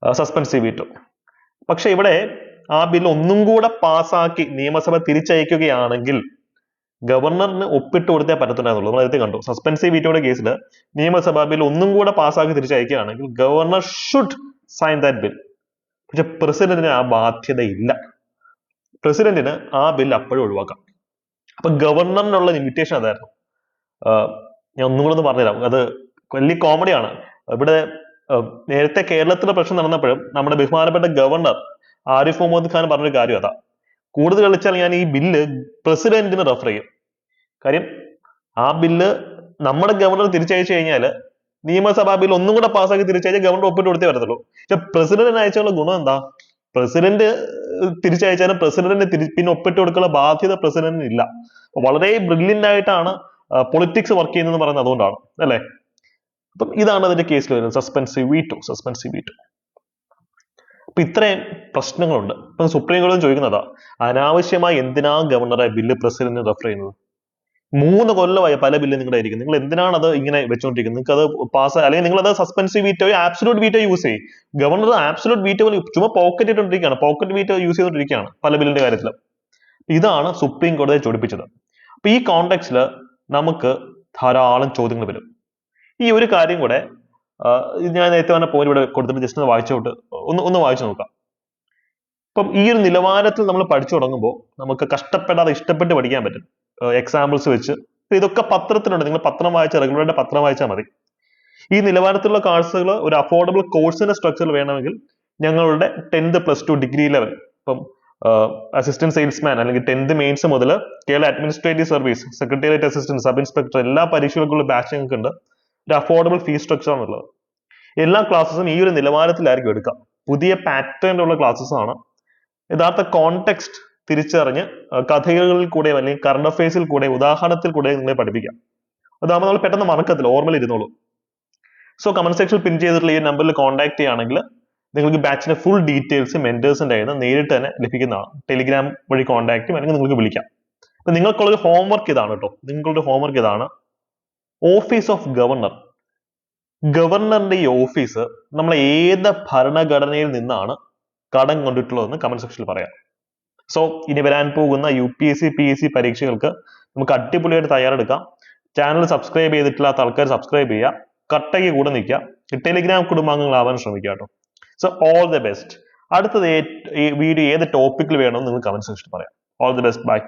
സസ്പെൻസീവ് വീറ്റോ. പക്ഷെ ഇവിടെ ആ ബിൽ ഒന്നും കൂടെ പാസ്സാക്കി നിയമസഭ തിരിച്ചയക്കുകയാണെങ്കിൽ ഗവർണറിന് ഒപ്പിട്ട് കൊടുത്തേ പറ്റത്തുണ്ടായിരുന്നുള്ളൂ. നമ്മൾ നേരത്തെ കണ്ടു സസ്പെൻസീവ് വീറ്റോയുടെ കേസിൽ നിയമസഭാ ബിൽ ഒന്നും കൂടെ പാസ്സാക്കി തിരിച്ചയക്കുകയാണെങ്കിൽ governor should sign that bill. പക്ഷെ പ്രസിഡന്റിന് ആ ബാധ്യതയില്ല. പ്രസിഡന്റിന് ആ ബിൽ അപ്പോഴും ഒഴിവാക്കാം. അപ്പൊ ഗവർണറിനുള്ള ലിമിറ്റേഷൻ അതായിരുന്നു. ഞാൻ ഒന്നും കൂടെ ഒന്ന് പറഞ്ഞുതരാം, അത് വലിയ കോമഡിയാണ്. ഇവിടെ നേരത്തെ കേരളത്തിലെ പ്രശ്നം നടന്നപ്പോഴും നമ്മുടെ ബഹുമാനപ്പെട്ട ഗവർണർ ആരിഫ് മുഹമ്മദ് ഖാൻ പറഞ്ഞൊരു കാര്യം അതാ, കൂടുതൽ കളിച്ചാൽ ഞാൻ ഈ ബില്ല് പ്രസിഡന്റിന് റെഫർ ചെയ്യും. കാര്യം ആ ബില്ല് നമ്മുടെ ഗവർണർ തിരിച്ചയച്ചു കഴിഞ്ഞാൽ നിയമസഭാ ബിൽ ഒന്നും കൂടെ പാസ്സാക്കി തിരിച്ചയച്ചാൽ ഗവർണർ ഒപ്പിട്ട് കൊടുത്തേ വരത്തുള്ളൂ. പക്ഷെ പ്രസിഡന്റിന് അയച്ചുള്ള ഗുണം എന്താ? പ്രസിഡന്റ് തിരിച്ചയച്ചാലും പ്രസിഡന്റിന് പിന്നെ ഒപ്പിട്ട് കൊടുക്കാനുള്ള ബാധ്യത പ്രസിഡന്റിന് ഇല്ല. വളരെ ബ്രില്യന്റ് ആയിട്ടാണ് പൊളിറ്റിക്സ് വർക്ക് ചെയ്യുന്നത് പറയുന്നത് അതുകൊണ്ടാണ്, അല്ലെ? അപ്പം ഇതാണ് അതിന്റെ കേസിൽ വരുന്നത്, സസ്പെൻസീവ് വീറ്റോ. അപ്പൊ ഇത്രയും പ്രശ്നങ്ങളുണ്ട്. ഇപ്പൊ സുപ്രീം കോടതി ചോദിക്കുന്നതാ, അനാവശ്യമായി എന്തിനാ ഗവർണറെ ബില്ല് പ്രസിഡന്റിന് റെഫർ ചെയ്യുന്നത്? 3 കൊല്ലമായി പല ബില്ല് നിങ്ങളുടെ ആയിരിക്കും, നിങ്ങൾ എന്തിനാണ് അത് ഇങ്ങനെ വെച്ചുകൊണ്ടിരിക്കുന്നത്? നിങ്ങൾക്ക് അത് പാസ്, അല്ലെങ്കിൽ നിങ്ങൾ അത് സസ്പെൻസീവ് വീറ്റോയോ ആബ്സല്യൂട്ട് വീറ്റോ യൂസ് ചെയ്യും. ഗവർണർ ആബ്സല്യൂട്ട് വീറ്റോ ചുമ്മാ പോക്കറ്റ് ഇട്ടുകൊണ്ടിരിക്കുകയാണ്, പോക്കറ്റ് വീറ്റോ യൂസ് ചെയ്തുകൊണ്ടിരിക്കുകയാണ് പല ബില്ലിന്റെ കാര്യത്തിൽ. ഇതാണ് സുപ്രീം കോടതിയെ ചോദിപ്പിച്ചത്. അപ്പൊ ഈ കോണ്ടെക്സ്റ്റിൽ നമുക്ക് ധാരാളം ചോദ്യങ്ങൾ വരും. ഈ ഒരു കാര്യം കൂടെ ഞാൻ നേരത്തെ പറഞ്ഞ പോയിന്റ് ഇവിടെ കൊടുത്തിട്ട് ജസ്റ്റ് ഒന്ന് വായിച്ചു നോക്കാം. അപ്പം ഈ ഒരു നിലവാരത്തിൽ നമ്മൾ പഠിച്ചു തുടങ്ങുമ്പോൾ നമുക്ക് കഷ്ടപ്പെടാതെ ഇഷ്ടപ്പെട്ട് പഠിക്കാൻ പറ്റും, എക്സാമ്പിൾസ് വെച്ച്. ഇതൊക്കെ പത്രത്തിലുണ്ട്, നിങ്ങൾ പത്രം വായിച്ചാൽ, റെഗുലറായിട്ട് പത്രം വായിച്ചാൽ മതി. ഈ നിലവാരത്തിലുള്ള കോഴ്സുകൾ ഒരു അഫോർഡബിൾ കോഴ്സിന്റെ സ്ട്രക്ചറിൽ വേണമെങ്കിൽ ഞങ്ങളുടെ 10th +2 ഡിഗ്രി ലെവൽ, ഇപ്പം അസിസ്റ്റന്റ് സെയിൽസ്മാൻ അല്ലെങ്കിൽ 10th മെയിൻസ് മുതൽ Kerala administrative service, secretariat assistant, sub inspector എല്ലാ പരീക്ഷകൾക്കുള്ള ബാച്ച് ഞങ്ങൾക്ക് ഉണ്ട്. ഒരു അഫോർഡബിൾ ഫീസ് സ്ട്രക്ചർ ആണുള്ളത്. എല്ലാ ക്ലാസ്സും ഈ ഒരു നിലവാരത്തിലായിരിക്കും എടുക്കാം. പുതിയ പാറ്റേണിലുള്ള ക്ലാസ്സസ് ആണ്. യഥാർത്ഥ കോണ്ടെക്സ്റ്റ് തിരിച്ചറിഞ്ഞ് കഥകളിൽ കൂടെ അല്ലെങ്കിൽ കറണ്ട് അഫയേഴ്സിൽ കൂടെ ഉദാഹരണത്തിൽ കൂടെ നിങ്ങളെ പഠിപ്പിക്കാം. അതാകുമ്പോൾ നമ്മൾ പെട്ടെന്ന് മറക്കത്തില്ല, ഓർമ്മയിൽ ഇരുന്നോളൂ. സോ കമന്റ് സെക്ഷനിൽ പിൻ ചെയ്തിട്ടുള്ള ഈ നമ്പറിൽ കോൺടാക്ട് ചെയ്യുകയാണെങ്കിൽ നിങ്ങൾക്ക് ബാച്ചിന്റെ ഫുൾ ഡീറ്റെയിൽസ് മെന്റേഴ്സിന്റെ കയ്യിൽ നിന്ന് നേരിട്ട് തന്നെ ലഭിക്കുന്നതാണ്. ടെലിഗ്രാം വഴി കോൺടാക്ട് ചെയ്യും, അല്ലെങ്കിൽ നിങ്ങൾക്ക് വിളിക്കാം. അപ്പൊ നിങ്ങൾക്കുള്ളൊരു ഹോംവർക്ക് ഇതാണ് കേട്ടോ. നിങ്ങളുടെ ഹോംവർക്ക് ഇതാണ്. ഓഫീസ് ഓഫ് ഗവർണർ, ഗവർണറിന്റെ ഈ ഓഫീസ് നമ്മൾ ഏത് ഭരണഘടനയിൽ നിന്നാണ് കടം കൊണ്ടിട്ടുള്ളതെന്ന് കമന്റ് സെക്ഷനിൽ പറയാം. സോ ഇനി വരാൻ പോകുന്ന UPSC PSC പരീക്ഷകൾക്ക് നമുക്ക് അടിപൊളിയായിട്ട് തയ്യാറെടുക്കാം. ചാനൽ സബ്സ്ക്രൈബ് ചെയ്തിട്ടില്ലാത്ത ആൾക്കാർ സബ്സ്ക്രൈബ് ചെയ്യുക, കട്ടയ്ക്ക് കൂടെ നിൽക്കുക, ടെലിഗ്രാം കുടുംബാംഗങ്ങളാവാൻ ശ്രമിക്കുക കേട്ടോ. So all the best. അടുത്തത് ഈ വീഡിയോ ഏത് ടോപ്പിക്കിൽ വേണമെന്ന് നിങ്ങൾ കമന്റ് സെക്ഷനിൽ പറയാം. All the best, by.